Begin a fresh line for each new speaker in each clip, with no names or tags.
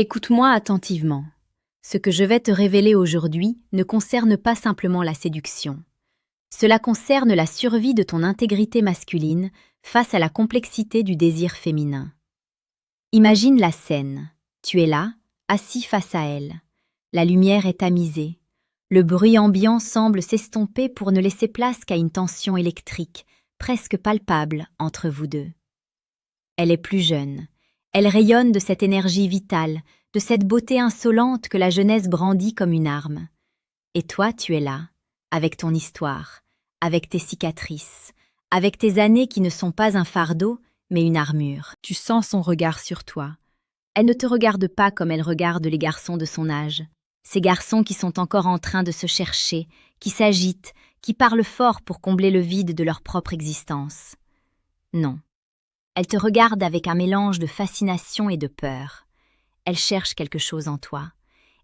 Écoute-moi attentivement. Ce que je vais te révéler aujourd'hui ne concerne pas simplement la séduction. Cela concerne la survie de ton intégrité masculine face à la complexité du désir féminin. Imagine la scène. Tu es là, assis face à elle. La lumière est tamisée. Le bruit ambiant semble s'estomper pour ne laisser place qu'à une tension électrique, presque palpable, entre vous deux. Elle est plus jeune. Elle rayonne de cette énergie vitale, de cette beauté insolente que la jeunesse brandit comme une arme. Et toi, tu es là, avec ton histoire, avec tes cicatrices, avec tes années qui ne sont pas un fardeau, mais une armure. Tu sens son regard sur toi. Elle ne te regarde pas comme elle regarde les garçons de son âge. Ces garçons qui sont encore en train de se chercher, qui s'agitent, qui parlent fort pour combler le vide de leur propre existence. Non. Elle te regarde avec un mélange de fascination et de peur. Elle cherche quelque chose en toi.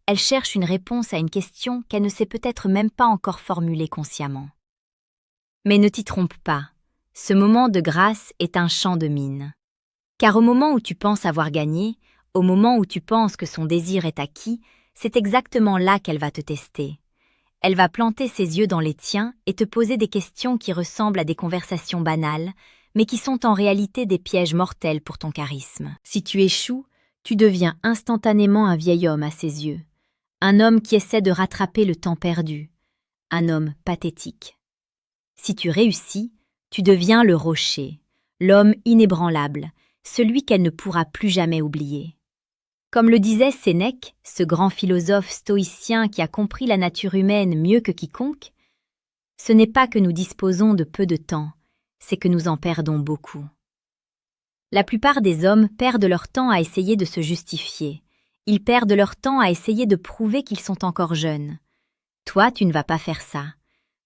Elle cherche une réponse à une question qu'elle ne sait peut-être même pas encore formuler consciemment. Mais ne t'y trompe pas, ce moment de grâce est un champ de mine. Car au moment où tu penses avoir gagné, au moment où tu penses que son désir est acquis, c'est exactement là qu'elle va te tester. Elle va planter ses yeux dans les tiens et te poser des questions qui ressemblent à des conversations banales, mais qui sont en réalité des pièges mortels pour ton charisme. Si tu échoues, tu deviens instantanément un vieil homme à ses yeux. Un homme qui essaie de rattraper le temps perdu. Un homme pathétique. Si tu réussis, tu deviens le rocher, l'homme inébranlable, celui qu'elle ne pourra plus jamais oublier. Comme le disait Sénèque, ce grand philosophe stoïcien qui a compris la nature humaine mieux que quiconque, ce n'est pas que nous disposons de peu de temps, c'est que nous en perdons beaucoup. La plupart des hommes perdent leur temps à essayer de se justifier. Ils perdent leur temps à essayer de prouver qu'ils sont encore jeunes. Toi, tu ne vas pas faire ça.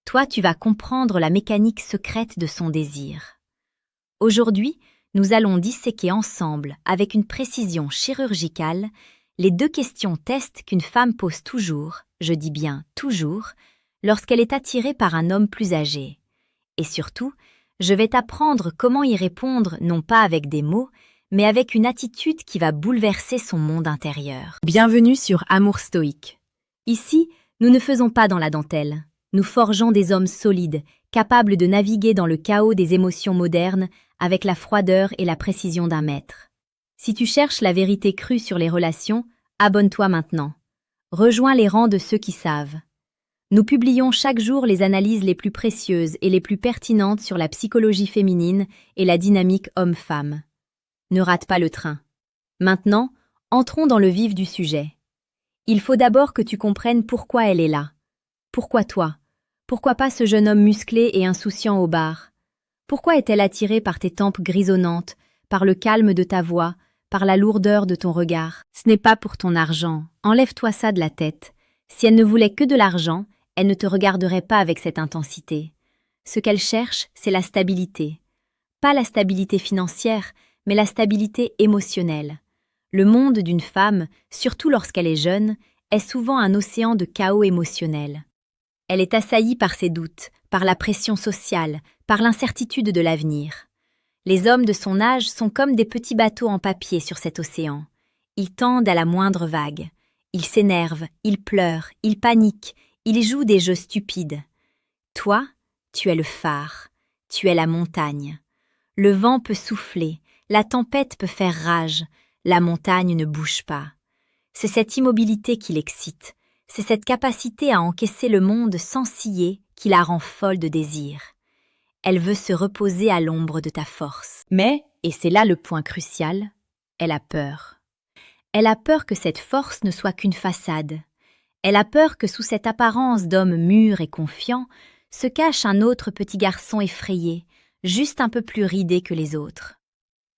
Toi, tu vas comprendre la mécanique secrète de son désir. Aujourd'hui, nous allons disséquer ensemble, avec une précision chirurgicale, les deux questions test qu'une femme pose toujours, je dis bien toujours, lorsqu'elle est attirée par un homme plus âgé. Et surtout, je vais t'apprendre comment y répondre non pas avec des mots, mais avec une attitude qui va bouleverser son monde intérieur. Bienvenue sur Amour Stoïque. Ici, nous ne faisons pas dans la dentelle. Nous forgeons des hommes solides, capables de naviguer dans le chaos des émotions modernes avec la froideur et la précision d'un maître. Si tu cherches la vérité crue sur les relations, abonne-toi maintenant. Rejoins les rangs de ceux qui savent. Nous publions chaque jour les analyses les plus précieuses et les plus pertinentes sur la psychologie féminine et la dynamique homme-femme. Ne rate pas le train. Maintenant, entrons dans le vif du sujet. Il faut d'abord que tu comprennes pourquoi elle est là. Pourquoi toi? Pourquoi pas ce jeune homme musclé et insouciant au bar? Pourquoi est-elle attirée par tes tempes grisonnantes, par le calme de ta voix, par la lourdeur de ton regard? Ce n'est pas pour ton argent, enlève-toi ça de la tête. Si elle ne voulait que de l'argent, elle ne te regarderait pas avec cette intensité. Ce qu'elle cherche, c'est la stabilité. Pas la stabilité financière, mais la stabilité émotionnelle. Le monde d'une femme, surtout lorsqu'elle est jeune, est souvent un océan de chaos émotionnel. Elle est assaillie par ses doutes, par la pression sociale, par l'incertitude de l'avenir. Les hommes de son âge sont comme des petits bateaux en papier sur cet océan. Ils tendent à la moindre vague. Ils s'énervent, ils pleurent, ils paniquent, ils jouent des jeux stupides. Toi, tu es le phare, tu es la montagne. Le vent peut souffler, la tempête peut faire rage, la montagne ne bouge pas. C'est cette immobilité qui l'excite, c'est cette capacité à encaisser le monde sans ciller qui la rend folle de désir. Elle veut se reposer à l'ombre de ta force. Mais, et c'est là le point crucial, elle a peur. Elle a peur que cette force ne soit qu'une façade. Elle a peur que sous cette apparence d'homme mûr et confiant se cache un autre petit garçon effrayé, juste un peu plus ridé que les autres.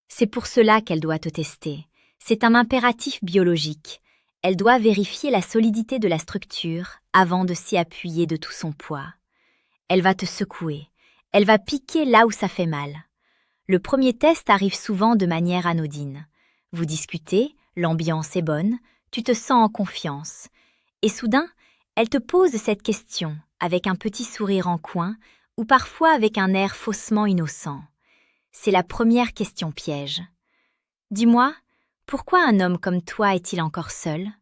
C'est pour cela qu'elle doit te tester. C'est un impératif biologique. Elle doit vérifier la solidité de la structure avant de s'y appuyer de tout son poids. Elle va te secouer. Elle va piquer là où ça fait mal. Le premier test arrive souvent de manière anodine. Vous discutez, l'ambiance est bonne, tu te sens en confiance. Et soudain, elle te pose cette question, avec un petit sourire en coin, ou parfois avec un air faussement innocent. C'est la première question piège. Dis-moi, Pourquoi un homme comme toi est-il encore seul?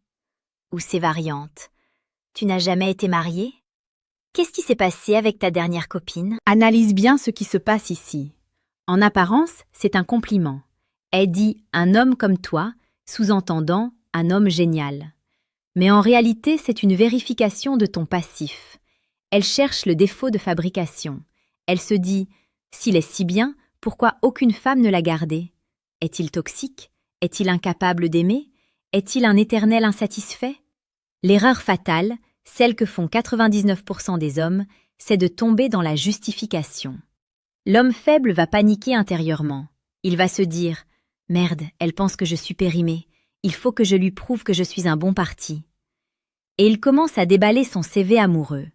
Ou ses variantes? Tu n'as jamais été marié? Qu'est-ce qui s'est passé avec ta dernière copine?
Analyse bien ce qui se passe ici. En apparence, c'est un compliment. Elle dit « un homme comme toi », sous-entendant « un homme génial ». Mais en réalité, c'est une vérification de ton passif. Elle cherche le défaut de fabrication. Elle se dit « s'il est si bien, pourquoi aucune femme ne l'a gardé? Est-il toxique? Est-il incapable d'aimer? Est-il un éternel insatisfait ?» L'erreur fatale, celle que font 99% des hommes, c'est de tomber dans la justification. L'homme faible va paniquer intérieurement. Il va se dire « Merde, elle pense que je suis périmée. Il faut que je lui prouve que je suis un bon parti. » Et il commence à déballer son CV amoureux.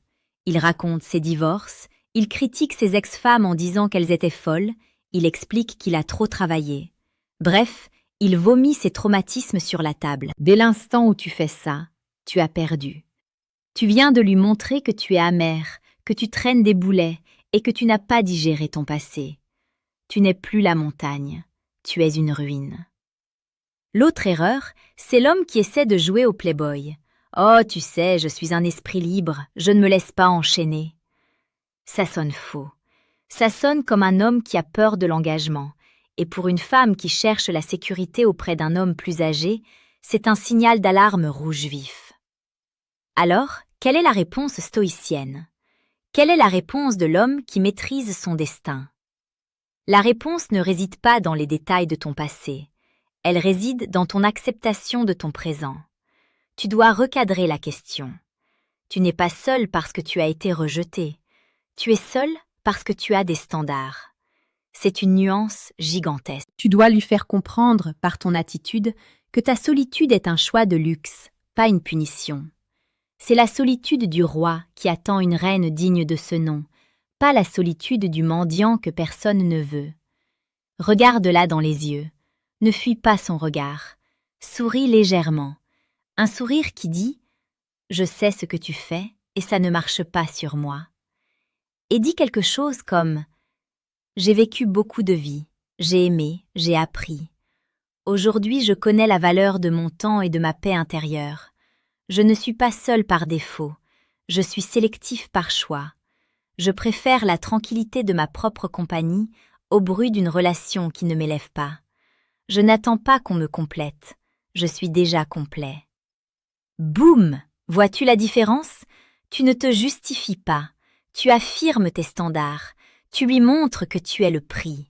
Il raconte ses divorces, il critique ses ex-femmes en disant qu'elles étaient folles, il explique qu'il a trop travaillé. Bref, il vomit ses traumatismes sur la table. Dès l'instant où tu fais ça, tu as perdu. Tu viens de lui montrer que tu es amer, que tu traînes des boulets et que tu n'as pas digéré ton passé. Tu n'es plus la montagne, tu es une ruine. L'autre erreur, c'est l'homme qui essaie de jouer au playboy. « Oh, tu sais, je suis un esprit libre, je ne me laisse pas enchaîner. » Ça sonne faux. Ça sonne comme un homme qui a peur de l'engagement. Et pour une femme qui cherche la sécurité auprès d'un homme plus âgé, c'est un signal d'alarme rouge vif. Alors, quelle est la réponse stoïcienne? Quelle est la réponse de l'homme qui maîtrise son destin? La réponse ne réside pas dans les détails de ton passé. Elle réside dans ton acceptation de ton présent. Tu dois recadrer la question. Tu n'es pas seul parce que tu as été rejeté. Tu es seul parce que tu as des standards. C'est une nuance gigantesque. Tu dois lui faire comprendre, par ton attitude, que ta solitude est un choix de luxe, pas une punition. C'est la solitude du roi qui attend une reine digne de ce nom, pas la solitude du mendiant que personne ne veut. Regarde-la dans les yeux. Ne fuis pas son regard. Souris légèrement. Un sourire qui dit « Je sais ce que tu fais et ça ne marche pas sur moi. » Et dis quelque chose comme « J'ai vécu beaucoup de vies, j'ai aimé, j'ai appris. Aujourd'hui, je connais la valeur de mon temps et de ma paix intérieure. Je ne suis pas seul par défaut, je suis sélectif par choix. Je préfère la tranquillité de ma propre compagnie au bruit d'une relation qui ne m'élève pas. Je n'attends pas qu'on me complète, je suis déjà complet. » Boum! Vois-tu la différence? Tu ne te justifies pas, tu affirmes tes standards, tu lui montres que tu es le prix.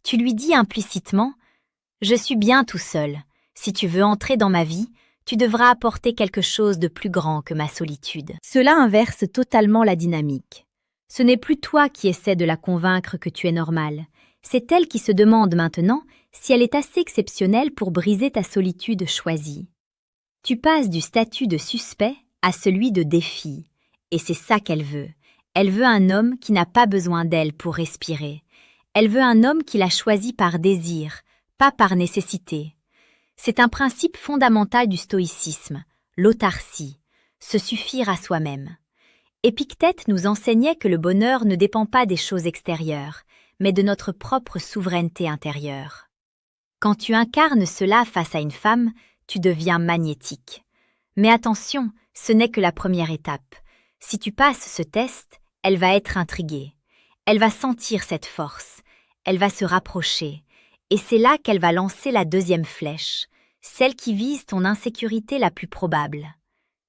Tu lui dis implicitement « Je suis bien tout seul, si tu veux entrer dans ma vie, tu devras apporter quelque chose de plus grand que ma solitude. » Cela inverse totalement la dynamique. Ce n'est plus toi qui essaies de la convaincre que tu es normal, c'est elle qui se demande maintenant si elle est assez exceptionnelle pour briser ta solitude choisie. Tu passes du statut de suspect à celui de défi, et c'est ça qu'elle veut. Elle veut un homme qui n'a pas besoin d'elle pour respirer. Elle veut un homme qui l'a choisi par désir, pas par nécessité. C'est un principe fondamental du stoïcisme, l'autarcie, se suffire à soi-même. Épictète nous enseignait que le bonheur ne dépend pas des choses extérieures, mais de notre propre souveraineté intérieure. Quand tu incarnes cela face à une femme, tu deviens magnétique. Mais attention, ce n'est que la première étape. Si tu passes ce test, elle va être intriguée. Elle va sentir cette force. Elle va se rapprocher. Et c'est là qu'elle va lancer la deuxième flèche, celle qui vise ton insécurité la plus probable,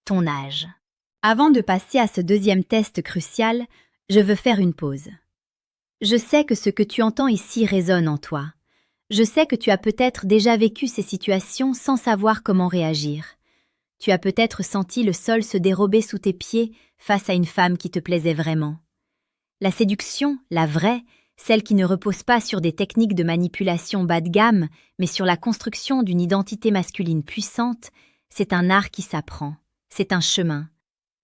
ton âge. Avant de passer à ce deuxième test crucial, je veux faire une pause. Je sais que ce que tu entends ici résonne en toi. Je sais que tu as peut-être déjà vécu ces situations sans savoir comment réagir. Tu as peut-être senti le sol se dérober sous tes pieds face à une femme qui te plaisait vraiment. La séduction, la vraie, celle qui ne repose pas sur des techniques de manipulation bas de gamme, mais sur la construction d'une identité masculine puissante, c'est un art qui s'apprend, c'est un chemin.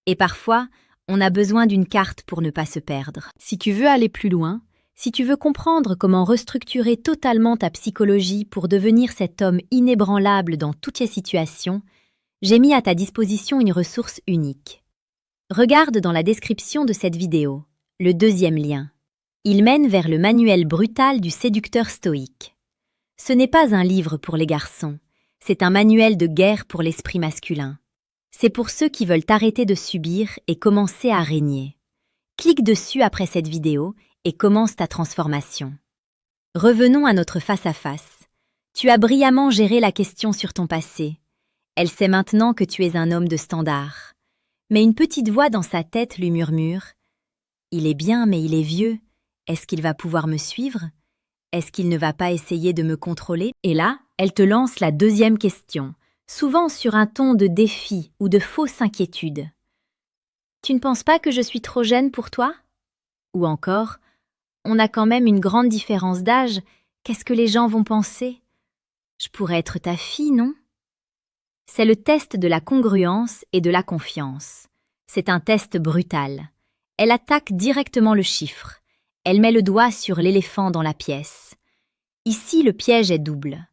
Et parfois, on a besoin d'une carte pour ne pas se perdre. Si tu veux aller plus loin, si tu veux comprendre comment restructurer totalement ta psychologie pour devenir cet homme inébranlable dans toutes les situations, j'ai mis à ta disposition une ressource unique. Regarde dans la description de cette vidéo, le deuxième lien. Il mène vers le manuel brutal du séducteur stoïque. Ce n'est pas un livre pour les garçons, C'est un manuel de guerre pour l'esprit masculin. C'est pour ceux qui veulent arrêter de subir et commencer à régner. Clique dessus après cette vidéo et commence ta transformation. Revenons à notre face-à-face. Tu as brillamment géré la question sur ton passé. Elle sait maintenant que tu es un homme de standard. Mais une petite voix dans sa tête lui murmure « Il est bien, mais il est vieux. Est-ce qu'il va pouvoir me suivre ? Est-ce qu'il ne va pas essayer de me contrôler ?» Et là, elle te lance la deuxième question, souvent sur un ton de défi ou de fausse inquiétude. « Tu ne penses pas que je suis trop jeune pour toi ? » Ou encore « On a quand même une grande différence d'âge, qu'est-ce que les gens vont penser ? Je pourrais être ta fille, non ?» C'est le test de la congruence et de la confiance. C'est un test brutal. Elle attaque directement le chiffre. Elle met le doigt sur l'éléphant dans la pièce. Ici, le piège est double.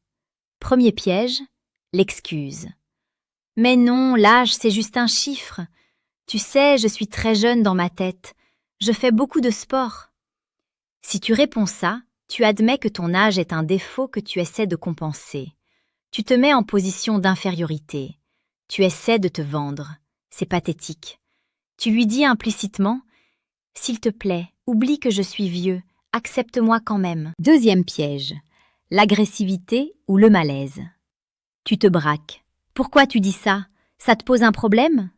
Premier piège, l'excuse. « Mais non, l'âge, c'est juste un chiffre. Tu sais, je suis très jeune dans ma tête. Je fais beaucoup de sport. » Si tu réponds ça, tu admets que ton âge est un défaut que tu essaies de compenser. Tu te mets en position d'infériorité. Tu essaies de te vendre. C'est pathétique. Tu lui dis implicitement « S'il te plaît, oublie que je suis vieux, accepte-moi quand même. » Deuxième piège, l'agressivité ou le malaise. Tu te braques. Pourquoi tu dis ça ? Ça te pose un problème ?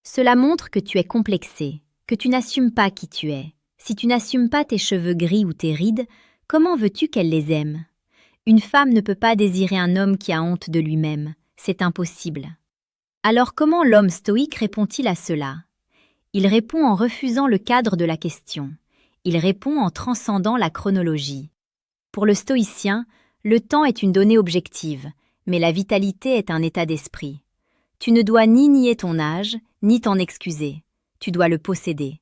Cela montre que tu es complexé, que tu n'assumes pas qui tu es. Si tu n'assumes pas tes cheveux gris ou tes rides, comment veux-tu qu'elle les aime ? Une femme ne peut pas désirer un homme qui a honte de lui-même. C'est impossible. Alors comment l'homme stoïque répond-il à cela ? Il répond en refusant le cadre de la question. Il répond en transcendant la chronologie. Pour le stoïcien, le temps est une donnée objective, mais la vitalité est un état d'esprit. Tu ne dois ni nier ton âge, ni t'en excuser. Tu dois le posséder.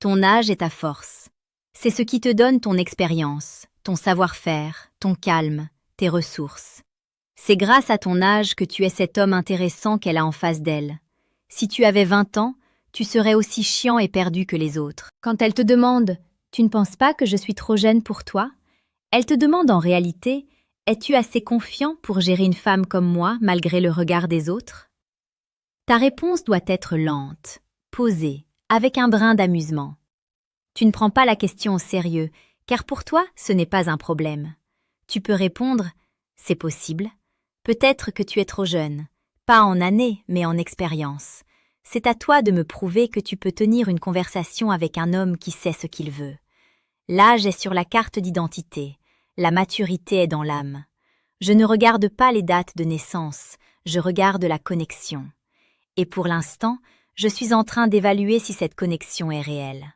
Ton âge est ta force. C'est ce qui te donne ton expérience, ton savoir-faire, ton calme, tes ressources. C'est grâce à ton âge que tu es cet homme intéressant qu'elle a en face d'elle. Si tu avais 20 ans, tu serais aussi chiant et perdu que les autres. Quand elle te demande « Tu ne penses pas que je suis trop jeune pour toi ?» Elle te demande en réalité « Es-tu assez confiant pour gérer une femme comme moi malgré le regard des autres ?» Ta réponse doit être lente, posée, avec un brin d'amusement. Tu ne prends pas la question au sérieux, car pour toi, ce n'est pas un problème. Tu peux répondre « C'est possible. Peut-être que tu es trop jeune, pas en années, mais en expérience. C'est à toi de me prouver que tu peux tenir une conversation avec un homme qui sait ce qu'il veut. L'âge est sur la carte d'identité, la maturité est dans l'âme. Je ne regarde pas les dates de naissance, je regarde la connexion. Et pour l'instant, je suis en train d'évaluer si cette connexion est réelle. »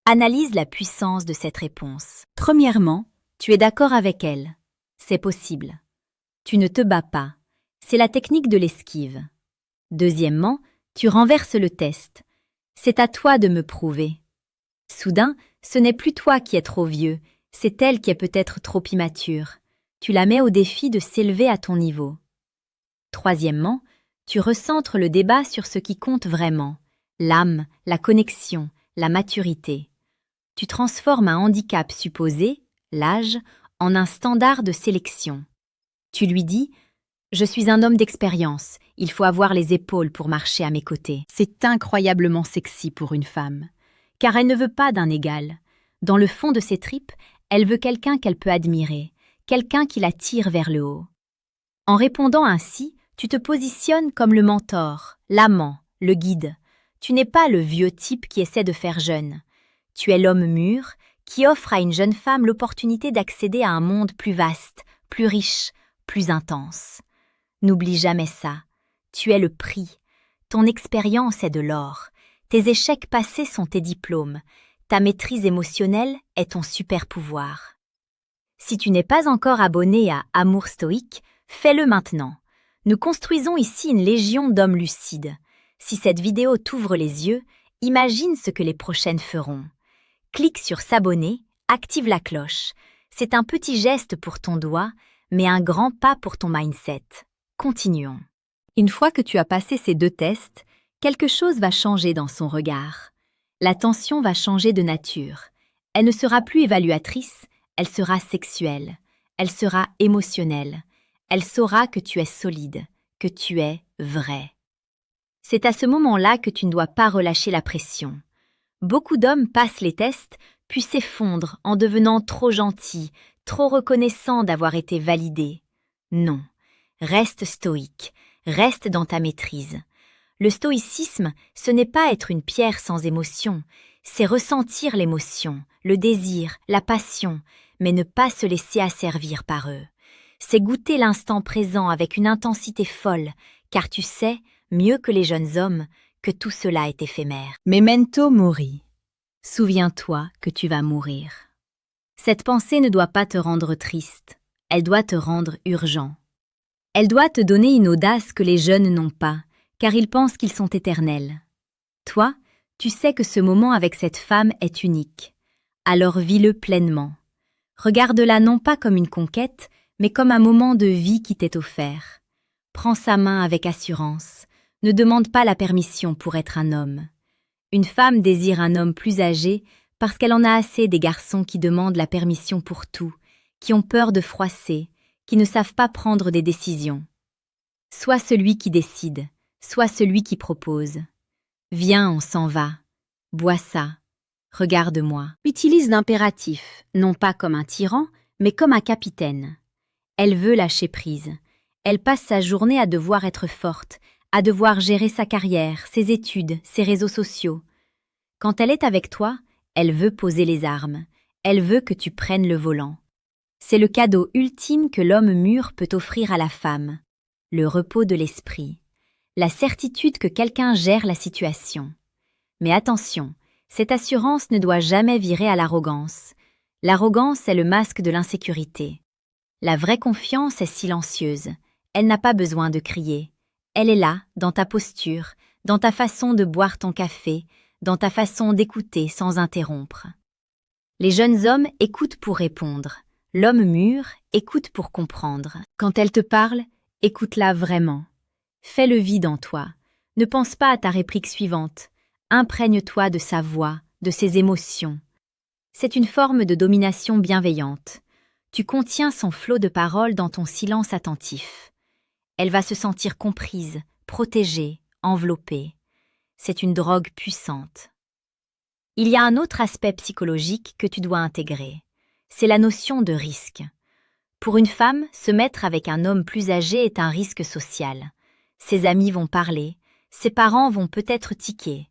Analyse la puissance de cette réponse. Premièrement, tu es d'accord avec elle. C'est possible. Tu ne te bats pas. C'est la technique de l'esquive. Deuxièmement, tu renverses le test. C'est à toi de me prouver. Soudain, ce n'est plus toi qui es trop vieux, c'est elle qui est peut-être trop immature. Tu la mets au défi de s'élever à ton niveau. Troisièmement, tu recentres le débat sur ce qui compte vraiment, l'âme, la connexion, la maturité. Tu transformes un handicap supposé, l'âge, en un standard de sélection. Tu lui dis « Je suis un homme d'expérience, il faut avoir les épaules pour marcher à mes côtés. » C'est incroyablement sexy pour une femme, car elle ne veut pas d'un égal. Dans le fond de ses tripes, elle veut quelqu'un qu'elle peut admirer, quelqu'un qui la tire vers le haut. En répondant ainsi, tu te positionnes comme le mentor, l'amant, le guide. Tu n'es pas le vieux type qui essaie de faire jeune. Tu es l'homme mûr qui offre à une jeune femme l'opportunité d'accéder à un monde plus vaste, plus riche, plus intense. N'oublie jamais ça. Tu es le prix. Ton expérience est de l'or. Tes échecs passés sont tes diplômes. Ta maîtrise émotionnelle est ton super pouvoir. Si tu n'es pas encore abonné à Amour Stoïque, fais-le maintenant. Nous construisons ici une légion d'hommes lucides. Si cette vidéo t'ouvre les yeux, imagine ce que les prochaines feront. Clique sur s'abonner, active la cloche. C'est un petit geste pour ton doigt, mais un grand pas pour ton mindset. Continuons. Une fois que tu as passé ces 2 tests, quelque chose va changer dans son regard. L'attention va changer de nature. Elle ne sera plus évaluatrice, elle sera sexuelle. Elle sera émotionnelle.
Elle saura que tu es solide, que tu es vrai. C'est à ce moment-là que tu ne dois pas relâcher la pression. Beaucoup d'hommes passent les tests, puis s'effondrent en devenant trop gentils, trop reconnaissants d'avoir été validés. Non, reste stoïque, reste dans ta maîtrise. Le stoïcisme, ce n'est pas être une pierre sans émotion, c'est ressentir l'émotion, le désir, la passion, mais ne pas se laisser asservir par eux. C'est goûter l'instant présent avec une intensité folle, car tu sais, mieux que les jeunes hommes, que tout cela est éphémère.
Memento mori. Souviens-toi que tu vas mourir.
Cette pensée ne doit pas te rendre triste, elle doit te rendre urgent. Elle doit te donner une audace que les jeunes n'ont pas, car ils pensent qu'ils sont éternels. Toi, tu sais que ce moment avec cette femme est unique. Alors vis-le pleinement. Regarde-la non pas comme une conquête, mais comme un moment de vie qui t'est offert. Prends sa main avec assurance. Ne demande pas la permission pour être un homme. Une femme désire un homme plus âgé parce qu'elle en a assez des garçons qui demandent la permission pour tout, qui ont peur de froisser, qui ne savent pas prendre des décisions. Sois celui qui décide, sois celui qui propose. Viens, on s'en va. Bois ça. Regarde-moi.
Utilise l'impératif, non pas comme un tyran, mais comme un capitaine.
Elle veut lâcher prise. Elle passe sa journée à devoir être forte, à devoir gérer sa carrière, ses études, ses réseaux sociaux. Quand elle est avec toi, elle veut poser les armes. Elle veut que tu prennes le volant. C'est le cadeau ultime que l'homme mûr peut offrir à la femme. Le repos de l'esprit. La certitude que quelqu'un gère la situation. Mais attention, cette assurance ne doit jamais virer à l'arrogance. L'arrogance est le masque de l'insécurité. La vraie confiance est silencieuse. Elle n'a pas besoin de crier. Elle est là, dans ta posture, dans ta façon de boire ton café, dans ta façon d'écouter sans interrompre. Les jeunes hommes écoutent pour répondre. L'homme mûr écoute pour comprendre. Quand elle te parle, écoute-la vraiment. Fais le vide en toi. Ne pense pas à ta réplique suivante. Imprègne-toi de sa voix, de ses émotions. C'est une forme de domination bienveillante. Tu contiens son flot de paroles dans ton silence attentif. Elle va se sentir comprise, protégée, enveloppée. C'est une drogue puissante. Il y a un autre aspect psychologique que tu dois intégrer. C'est la notion de risque. Pour une femme, se mettre avec un homme plus âgé est un risque social. Ses amis vont parler, ses parents vont peut-être tiquer.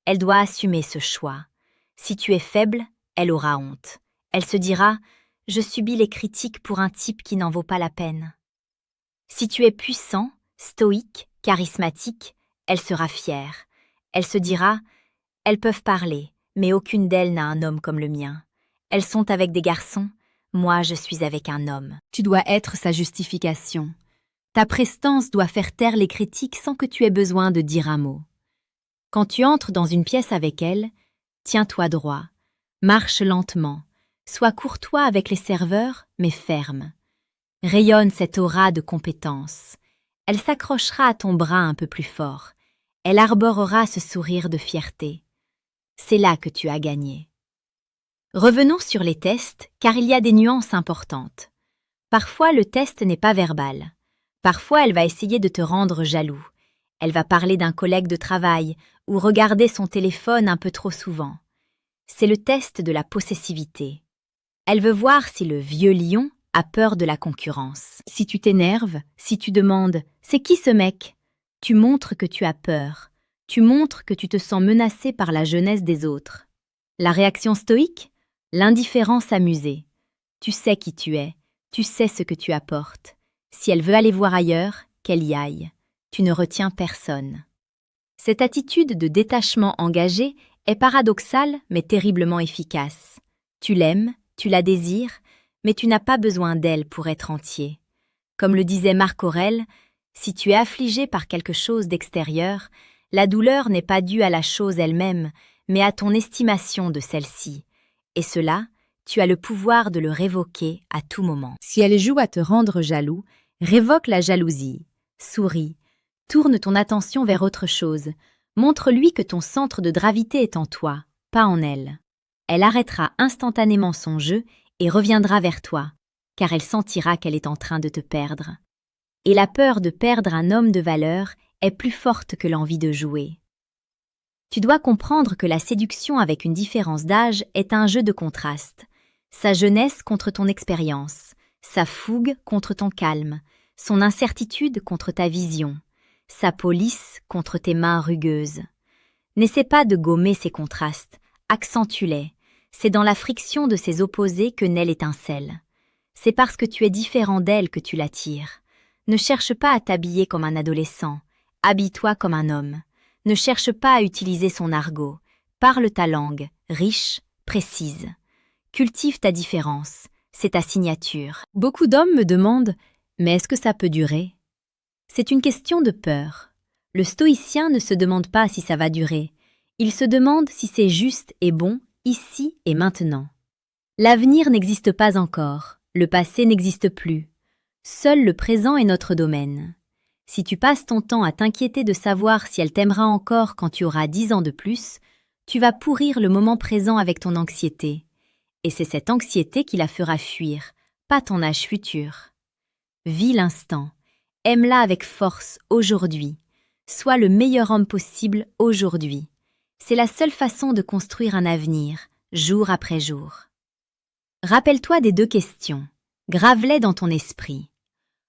Elle doit assumer ce choix. Si tu es faible, elle aura honte. Elle se dira « Je subis les critiques pour un type qui n'en vaut pas la peine ». Si tu es puissant, stoïque, charismatique, elle sera fière. Elle se dira « Elles peuvent parler, mais aucune d'elles n'a un homme comme le mien. Elles sont avec des garçons, moi je suis avec un homme. »
Tu dois être sa justification. Ta prestance doit faire taire les critiques sans que tu aies besoin de dire un mot. Quand tu entres dans une pièce avec elle, tiens-toi droit, marche lentement, sois courtois avec les serveurs, mais ferme. Rayonne cette aura de compétence. Elle s'accrochera à ton bras un peu plus fort. Elle arborera ce sourire de fierté. C'est là que tu as gagné. Revenons sur les tests, car il y a des nuances importantes. Parfois, le test n'est pas verbal. Parfois, elle va essayer de te rendre jaloux. Elle va parler d'un collègue de travail ou regarder son téléphone un peu trop souvent. C'est le test de la possessivité. Elle veut voir si le vieux lion a peur de la concurrence. Si tu t'énerves, si tu demandes « C'est qui ce mec ?», tu montres que tu as peur. Tu montres que tu te sens menacé par la jeunesse des autres. La réaction stoïque ? L'indifférence amusée. Tu sais qui tu es, tu sais ce que tu apportes. Si elle veut aller voir ailleurs, qu'elle y aille. Tu ne retiens personne. Cette attitude de détachement engagé est paradoxale mais terriblement efficace. Tu l'aimes, tu la désires, mais tu n'as pas besoin d'elle pour être entier. Comme le disait Marc Aurèle, si tu es affligé par quelque chose d'extérieur, la douleur n'est pas due à la chose elle-même, mais à ton estimation de celle-ci. Et cela, tu as le pouvoir de le révoquer à tout moment. Si elle joue à te rendre jaloux, révoque la jalousie. Souris. Tourne ton attention vers autre chose. Montre-lui que ton centre de gravité est en toi, pas en elle. Elle arrêtera instantanément son jeu et reviendra vers toi, car elle sentira qu'elle est en train de te perdre. Et la peur de perdre un homme de valeur est plus forte que l'envie de jouer. Tu dois comprendre que la séduction avec une différence d'âge est un jeu de contraste. Sa jeunesse contre ton expérience, sa fougue contre ton calme, son incertitude contre ta vision, sa police contre tes mains rugueuses. N'essaie pas de gommer ces contrastes, accentue-les. C'est dans la friction de ces opposés que naît l'étincelle. C'est parce que tu es différent d'elle que tu l'attires. Ne cherche pas à t'habiller comme un adolescent, habille-toi comme un homme. Ne cherche pas à utiliser son argot. Parle ta langue, riche, précise. Cultive ta différence, c'est ta signature. Beaucoup d'hommes me demandent « Mais est-ce que ça peut durer ?» C'est une question de peur. Le stoïcien ne se demande pas si ça va durer. Il se demande si c'est juste et bon, ici et maintenant. L'avenir n'existe pas encore, le passé n'existe plus. Seul le présent est notre domaine. Si tu passes ton temps à t'inquiéter de savoir si elle t'aimera encore quand tu auras 10 ans de plus, tu vas pourrir le moment présent avec ton anxiété. Et c'est cette anxiété qui la fera fuir, pas ton âge futur. Vis l'instant, aime-la avec force aujourd'hui. Sois le meilleur homme possible aujourd'hui. C'est la seule façon de construire un avenir, jour après jour. Rappelle-toi des 2 questions. Grave-les dans ton esprit.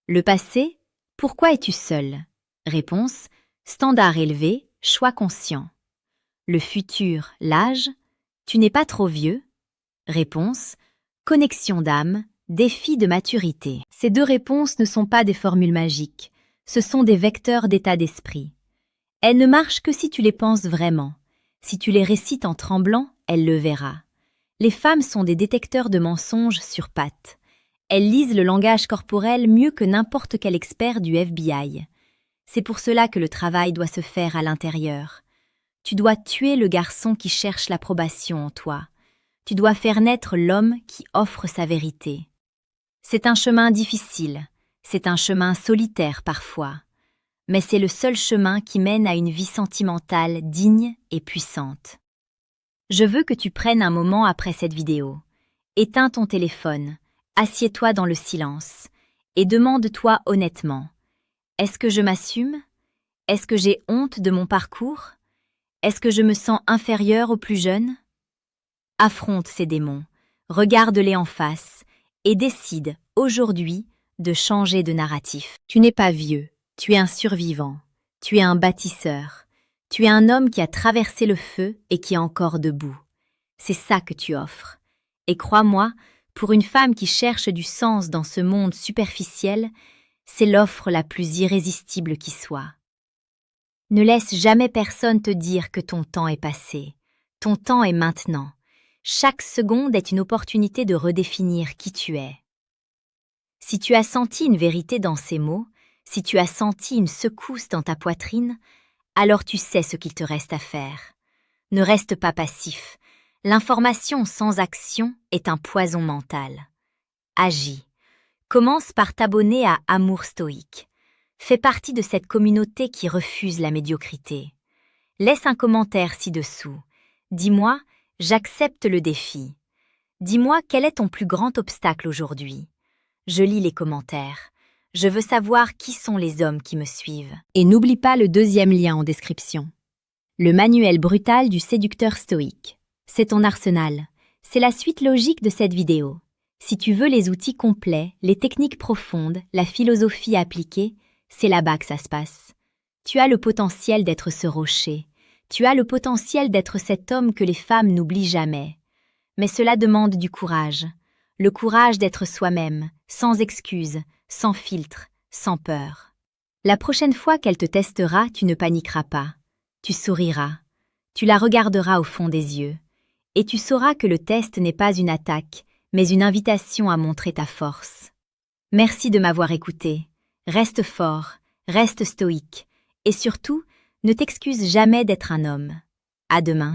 Le passé, pourquoi es-tu seul? Réponse, standard élevé, choix conscient. Le futur, l'âge, tu n'es pas trop vieux? Réponse, connexion d'âme, défi de maturité. Ces 2 réponses ne sont pas des formules magiques, ce sont des vecteurs d'état d'esprit. Elles ne marchent que si tu les penses vraiment. Si tu les récites en tremblant, elle le verra. Les femmes sont des détecteurs de mensonges sur pattes. Elles lisent le langage corporel mieux que n'importe quel expert du FBI. C'est pour cela que le travail doit se faire à l'intérieur. Tu dois tuer le garçon qui cherche l'approbation en toi. Tu dois faire naître l'homme qui offre sa vérité. C'est un chemin difficile, c'est un chemin solitaire parfois, mais c'est le seul chemin qui mène à une vie sentimentale digne et puissante. Je veux que tu prennes un moment après cette vidéo. Éteins ton téléphone. Assieds-toi dans le silence et demande-toi honnêtement, est-ce que je m'assume? Est-ce que j'ai honte de mon parcours? Est-ce que je me sens inférieure aux plus jeunes? Affronte ces démons, regarde-les en face et décide, aujourd'hui, de changer de narratif. Tu n'es pas vieux, tu es un survivant, tu es un bâtisseur, tu es un homme qui a traversé le feu et qui est encore debout. C'est ça que tu offres. Et crois-moi, pour une femme qui cherche du sens dans ce monde superficiel, c'est l'offre la plus irrésistible qui soit. Ne laisse jamais personne te dire que ton temps est passé. Ton temps est maintenant. Chaque seconde est une opportunité de redéfinir qui tu es. Si tu as senti une vérité dans ces mots, si tu as senti une secousse dans ta poitrine, alors tu sais ce qu'il te reste à faire. Ne reste pas passif. L'information sans action est un poison mental. Agis. Commence par t'abonner à Amour Stoïque. Fais partie de cette communauté qui refuse la médiocrité. Laisse un commentaire ci-dessous. Dis-moi, j'accepte le défi. Dis-moi quel est ton plus grand obstacle aujourd'hui. Je lis les commentaires. Je veux savoir qui sont les hommes qui me suivent. Et n'oublie pas le 2e lien en description. Le manuel brutal du séducteur stoïque. C'est ton arsenal. C'est la suite logique de cette vidéo. Si tu veux les outils complets, les techniques profondes, la philosophie appliquée, c'est là-bas que ça se passe. Tu as le potentiel d'être ce rocher. Tu as le potentiel d'être cet homme que les femmes n'oublient jamais. Mais cela demande du courage. Le courage d'être soi-même, sans excuses, sans filtre, sans peur. La prochaine fois qu'elle te testera, tu ne paniqueras pas. Tu souriras. Tu la regarderas au fond des yeux. Et tu sauras que le test n'est pas une attaque, mais une invitation à montrer ta force. Merci de m'avoir écouté. Reste fort, reste stoïque. Et surtout, ne t'excuse jamais d'être un homme. À demain.